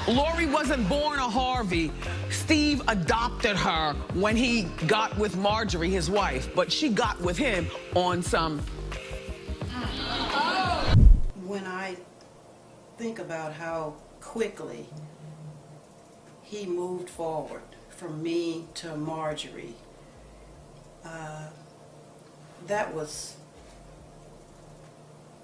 Lori wasn't born a Harvey. Steve adopted her when he got with Marjorie, his wife, but she got with him on some... When I think about how quickly he moved forward from me to Marjorie, that was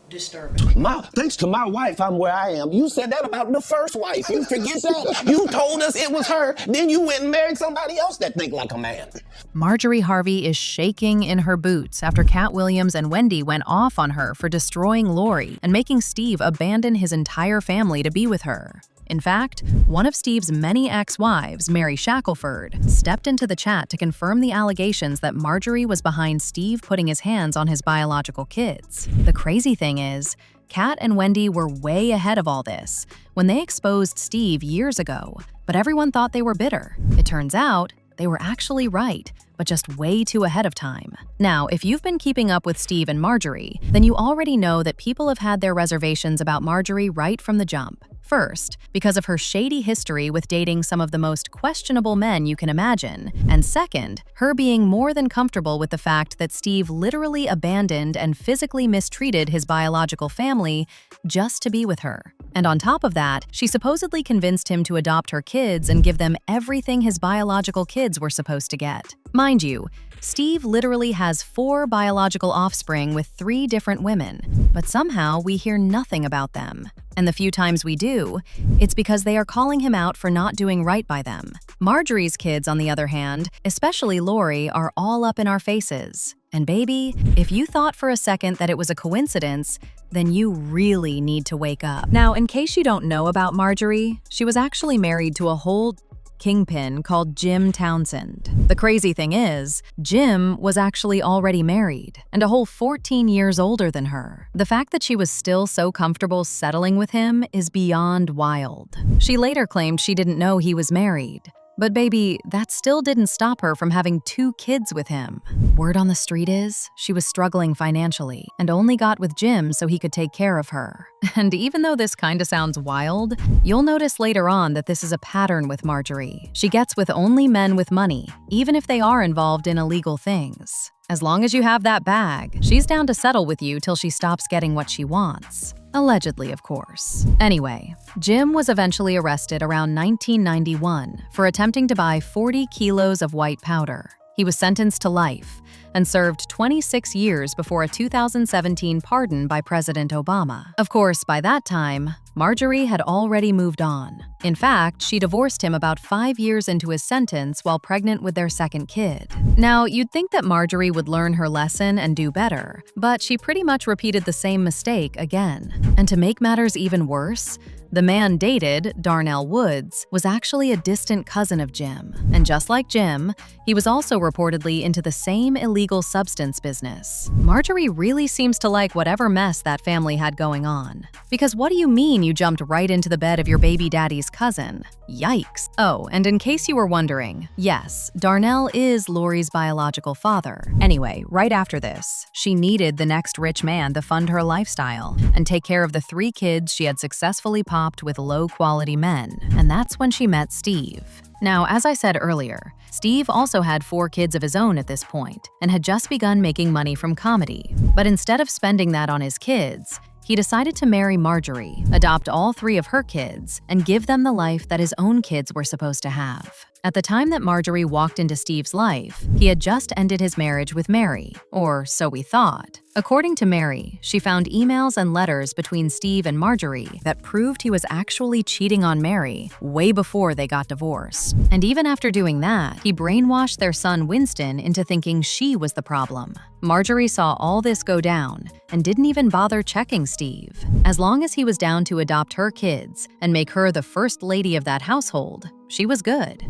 disturbing. Thanks to my wife, I'm where I am. You said that about the first wife. You forget that? You told us it was her, then you went and married somebody else that think like a man. Marjorie Harvey is shaking in her boots after Katt Williams and Wendy went off on her for destroying Lori and making Steve abandon his entire family to be with her. In fact, one of Steve's many ex-wives, Mary Shackelford, stepped into the chat to confirm the allegations that Marjorie was behind Steve putting his hands on his biological kids. The crazy thing is, Katt and Wendy were way ahead of all this when they exposed Steve years ago, but everyone thought they were bitter. It turns out, they were actually right, but just way too ahead of time. Now, if you've been keeping up with Steve and Marjorie, then you already know that people have had their reservations about Marjorie right from the jump. First, because of her shady history with dating some of the most questionable men you can imagine, and second, her being more than comfortable with the fact that Steve literally abandoned and physically mistreated his biological family just to be with her. And on top of that, she supposedly convinced him to adopt her kids and give them everything his biological kids were supposed to get. Mind you, Steve literally has 4 biological offspring with 3 different women, but somehow we hear nothing about them. And the few times we do, it's because they are calling him out for not doing right by them. Marjorie's kids, on the other hand, especially Lori, are all up in our faces. And baby, if you thought for a second that it was a coincidence, then you really need to wake up. Now, in case you don't know about Marjorie, she was actually married to a whole kingpin called Jim Townsend. The crazy thing is, Jim was actually already married and a whole 14 years older than her. The fact that she was still so comfortable settling with him is beyond wild. She later claimed she didn't know he was married. But baby, that still didn't stop her from having 2 kids with him. Word on the street is, she was struggling financially and only got with Jim so he could take care of her. And even though this kinda sounds wild, you'll notice later on that this is a pattern with Marjorie. She gets with only men with money, even if they are involved in illegal things. As long as you have that bag, she's down to settle with you till she stops getting what she wants. Allegedly, of course. Anyway, Jim was eventually arrested around 1991 for attempting to buy 40 kilos of white powder. He was sentenced to life and served 26 years before a 2017 pardon by President Obama. Of course, by that time, Marjorie had already moved on. In fact, she divorced him about 5 years into his sentence while pregnant with their second kid. Now, you'd think that Marjorie would learn her lesson and do better, but she pretty much repeated the same mistake again. And to make matters even worse, the man dated, Darnell Woods, was actually a distant cousin of Jim. And just like Jim, he was also reportedly into the same illegal substance business. Marjorie really seems to like whatever mess that family had going on. Because what do you mean you jumped right into the bed of your baby daddy's cousin? Yikes. Oh, and in case you were wondering, yes, Darnell is Lori's biological father. Anyway, right after this, she needed the next rich man to fund her lifestyle and take care of the 3 kids she had successfully popped with low-quality men, and that's when she met Steve. Now, as I said earlier, Steve also had 4 kids of his own at this point and had just begun making money from comedy. But instead of spending that on his kids, he decided to marry Marjorie, adopt all 3 of her kids, and give them the life that his own kids were supposed to have. At the time that Marjorie walked into Steve's life, he had just ended his marriage with Mary, or so we thought. According to Mary, she found emails and letters between Steve and Marjorie that proved he was actually cheating on Mary way before they got divorced. And even after doing that, he brainwashed their son Winston into thinking she was the problem. Marjorie saw all this go down and didn't even bother checking Steve. As long as he was down to adopt her kids and make her the first lady of that household, she was good.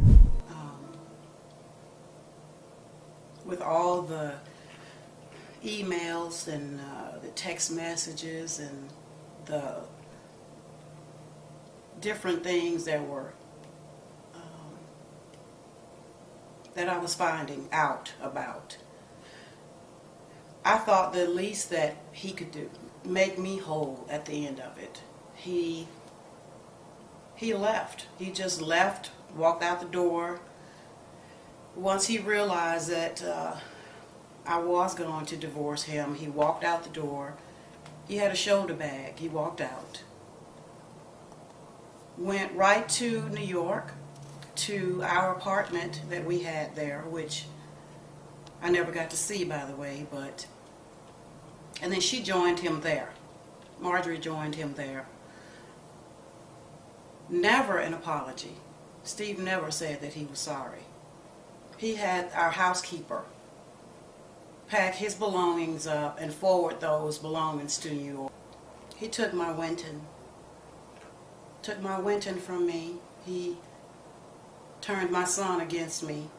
With all the emails and the text messages and the different things that were that I was finding out about, I thought the least that he could do, make me whole at the end of it. He he left. He just left, walked out the door. Once he realized that I was going to divorce him, he walked out the door. He had a shoulder bag. He walked out. Went right to New York, to our apartment that we had there, which I never got to see, by the way, but... And then she joined him there. Marjorie joined him there. Never an apology. Steve never said that he was sorry. He had our housekeeper pack his belongings up and forward those belongings to New York. He took my Winton. Took my Winton from me. He turned my son against me.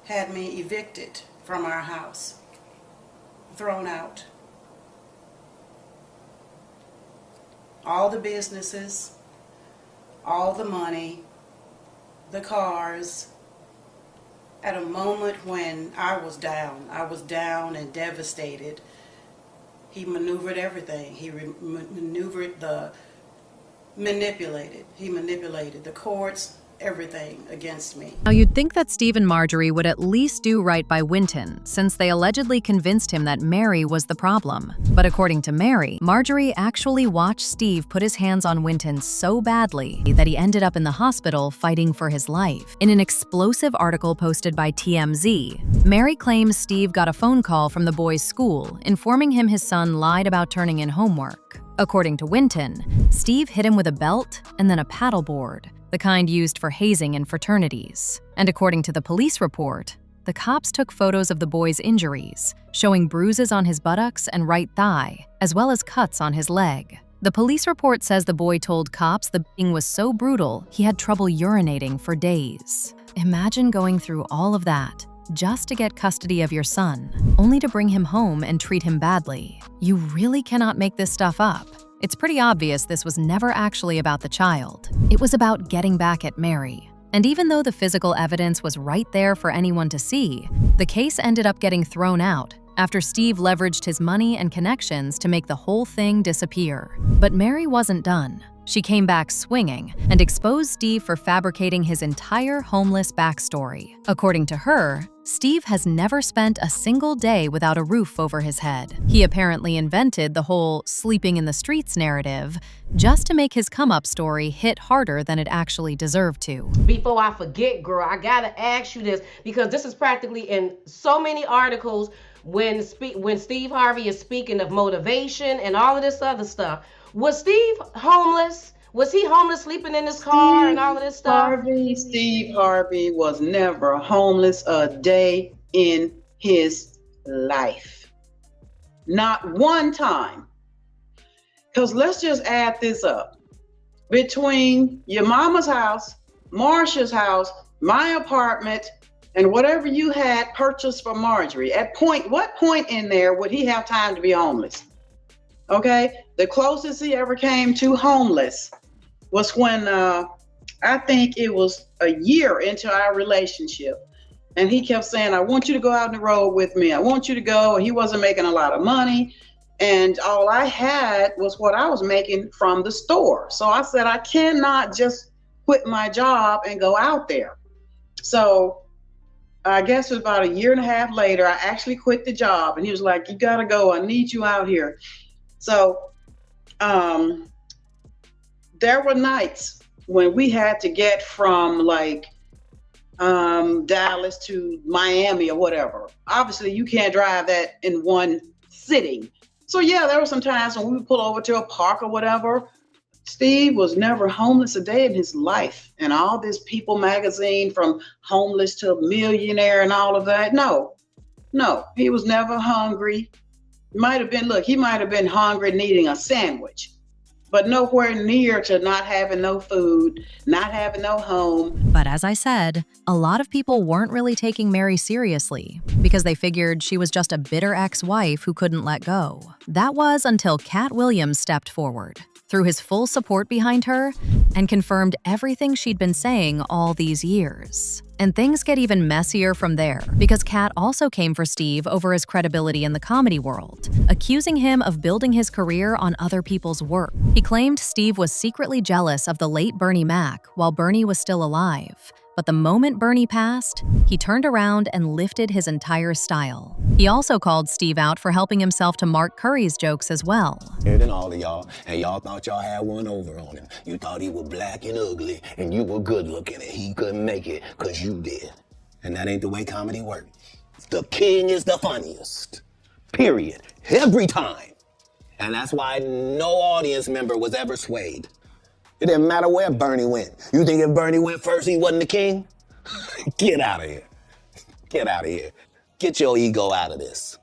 Had me evicted from our house. Thrown out. All the businesses, all the money, the cars. At a moment when I was down and devastated, he maneuvered everything. He manipulated the courts, everything against me. Now, you'd think that Steve and Marjorie would at least do right by Winton, since they allegedly convinced him that Mary was the problem. But according to Mary, Marjorie actually watched Steve put his hands on Winton so badly that he ended up in the hospital fighting for his life. In an explosive article posted by TMZ, Mary claims Steve got a phone call from the boy's school informing him his son lied about turning in homework. According to Winton, Steve hit him with a belt and then a paddleboard, the kind used for hazing in fraternities. And according to the police report, the cops took photos of the boy's injuries, showing bruises on his buttocks and right thigh, as well as cuts on his leg. The police report says the boy told cops the beating was so brutal he had trouble urinating for days. Imagine going through all of that just to get custody of your son, only to bring him home and treat him badly. You really cannot make this stuff up. It's pretty obvious this was never actually about the child. It was about getting back at Mary. And even though the physical evidence was right there for anyone to see, the case ended up getting thrown out after Steve leveraged his money and connections to make the whole thing disappear. But Mary wasn't done. She came back swinging and exposed Steve for fabricating his entire homeless backstory. According to her, Steve has never spent a single day without a roof over his head. He apparently invented the whole sleeping in the streets narrative just to make his come-up story hit harder than it actually deserved to. Before I forget, girl, I gotta ask you this, because this is practically in so many articles when Steve Harvey is speaking of motivation and all of this other stuff. Was Steve homeless? Was he homeless, sleeping in his car and all of this stuff? Steve Harvey was never homeless a day in his life. Not one time. Because let's just add this up. Between your mama's house, Marsha's house, my apartment, and whatever you had purchased for Marjorie, what point in there would he have time to be homeless? Okay, the closest he ever came to homeless was when I think it was a year into our relationship. And he kept saying, I want you to go out on the road with me. I want you to go. And he wasn't making a lot of money. And all I had was what I was making from the store. So I said, I cannot just quit my job and go out there. So I guess it was about a year and a half later, I actually quit the job. And he was like, you got to go. I need you out here. So there were nights when we had to get from like Dallas to Miami or whatever. Obviously, you can't drive that in one sitting. So yeah, there were some times when we would pull over to a park or whatever. Steve was never homeless a day in his life. And all this People magazine, from homeless to millionaire and all of that. No, he was never hungry. He might have been hungry, needing a sandwich, but nowhere near to not having no food, not having no home. But as I said, a lot of people weren't really taking Mary seriously because they figured she was just a bitter ex-wife who couldn't let go. That was until Katt Williams stepped forward. threw his full support behind her, and confirmed everything she'd been saying all these years. And things get even messier from there, because Katt also came for Steve over his credibility in the comedy world, accusing him of building his career on other people's work. He claimed Steve was secretly jealous of the late Bernie Mac while Bernie was still alive. But the moment Bernie passed, he turned around and lifted his entire style. He also called Steve out for helping himself to Mark Curry's jokes as well. Better than all of y'all, and y'all thought y'all had one over on him. You thought he was black and ugly, and you were good looking, and he couldn't make it because you did. And that ain't the way comedy works. The king is the funniest. Period. Every time. And that's why no audience member was ever swayed. It didn't matter where Bernie went. You think if Bernie went first, he wasn't the king? Get out of here. Get out of here. Get your ego out of this.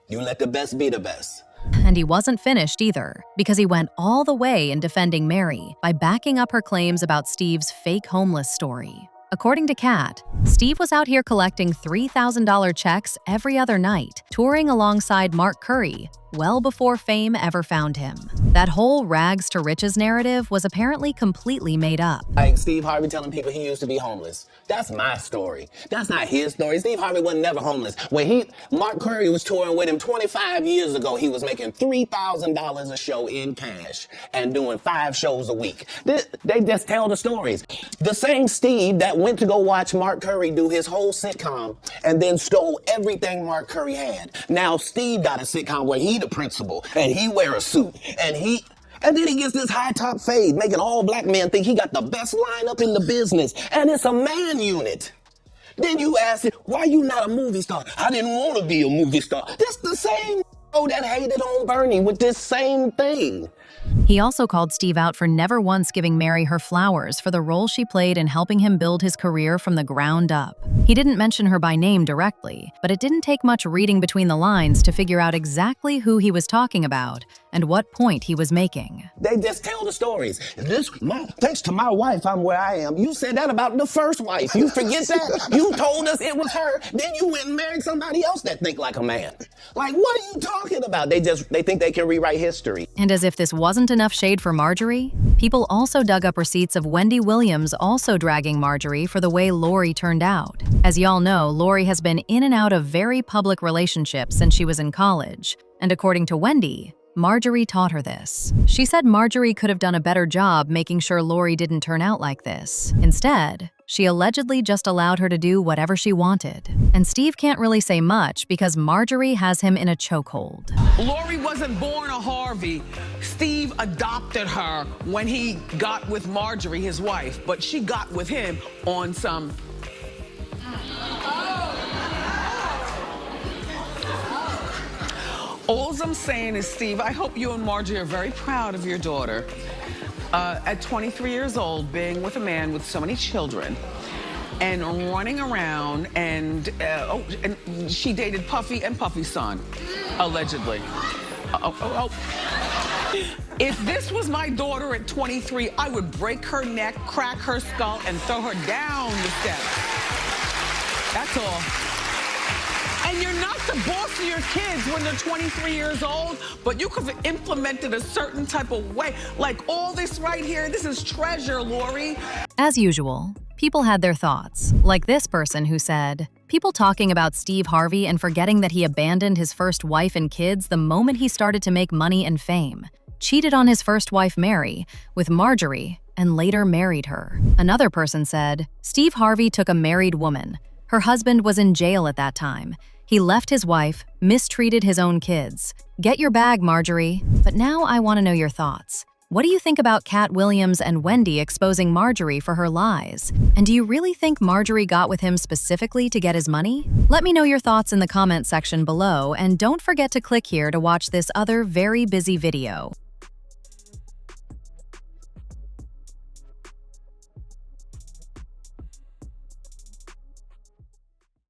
You let the best be the best. And he wasn't finished either, because he went all the way in defending Mary by backing up her claims about Steve's fake homeless story. According to Katt, Steve was out here collecting $3,000 checks every other night, touring alongside Mark Curry, well before fame ever found him. That whole rags to riches narrative was apparently completely made up. Like Steve Harvey telling people he used to be homeless. That's my story. That's not his story. Steve Harvey wasn't never homeless. When Mark Curry was touring with him 25 years ago, he was making $3,000 a show in cash and doing 5 shows a week. They just tell the stories. The same Steve that went to go watch Mark Curry do his whole sitcom and then stole everything Mark Curry had. Now Steve got a sitcom where he the principal and he wear a suit and then he gets this high top fade, making all black men think he got the best lineup in the business, and it's a man unit. Then you ask him, why you not a movie star? I didn't want to be a movie star. This the same that hated on Bernie with this same thing. He also called Steve out for never once giving Mary her flowers for the role she played in helping him build his career from the ground up. He didn't mention her by name directly, but it didn't take much reading between the lines to figure out exactly who he was talking about and what point he was making. They just tell the stories. Thanks to my wife, I'm where I am. You said that about the first wife. You forget that? You told us it was her, then you went and married somebody else that think like a man. Like, what are you talking about? They think they can rewrite history. And as if this wasn't enough shade for Marjorie, people also dug up receipts of Wendy Williams also dragging Marjorie for the way Lori turned out. As y'all know, Lori has been in and out of very public relationships since she was in college. And according to Wendy, Marjorie taught her this. She said Marjorie could have done a better job making sure Lori didn't turn out like this. Instead, she allegedly just allowed her to do whatever she wanted. And Steve can't really say much because Marjorie has him in a chokehold. Lori wasn't born a Harvey. Steve adopted her when he got with Marjorie, his wife, but she got with him on some... All I'm saying is, Steve, I hope you and Marjorie are very proud of your daughter. At 23 years old, being with a man with so many children and running around, and she dated Puffy and Puffy's son, allegedly. If this was my daughter at 23, I would break her neck, crack her skull, and throw her down the steps. That's all. And you're not the boss of your kids when they're 23 years old, but you could have implemented a certain type of way. Like all this right here, this is treasure, Lori. As usual, people had their thoughts, like this person who said, people talking about Steve Harvey and forgetting that he abandoned his first wife and kids the moment he started to make money and fame, cheated on his first wife Mary with Marjorie, and later married her. Another person said, Steve Harvey took a married woman. Her husband was in jail at that time. He left his wife, mistreated his own kids. Get your bag, Marjorie. But now I want to know your thoughts. What do you think about Katt Williams and Wendy exposing Marjorie for her lies? And do you really think Marjorie got with him specifically to get his money? Let me know your thoughts in the comment section below, and don't forget to click here to watch this other very busy video.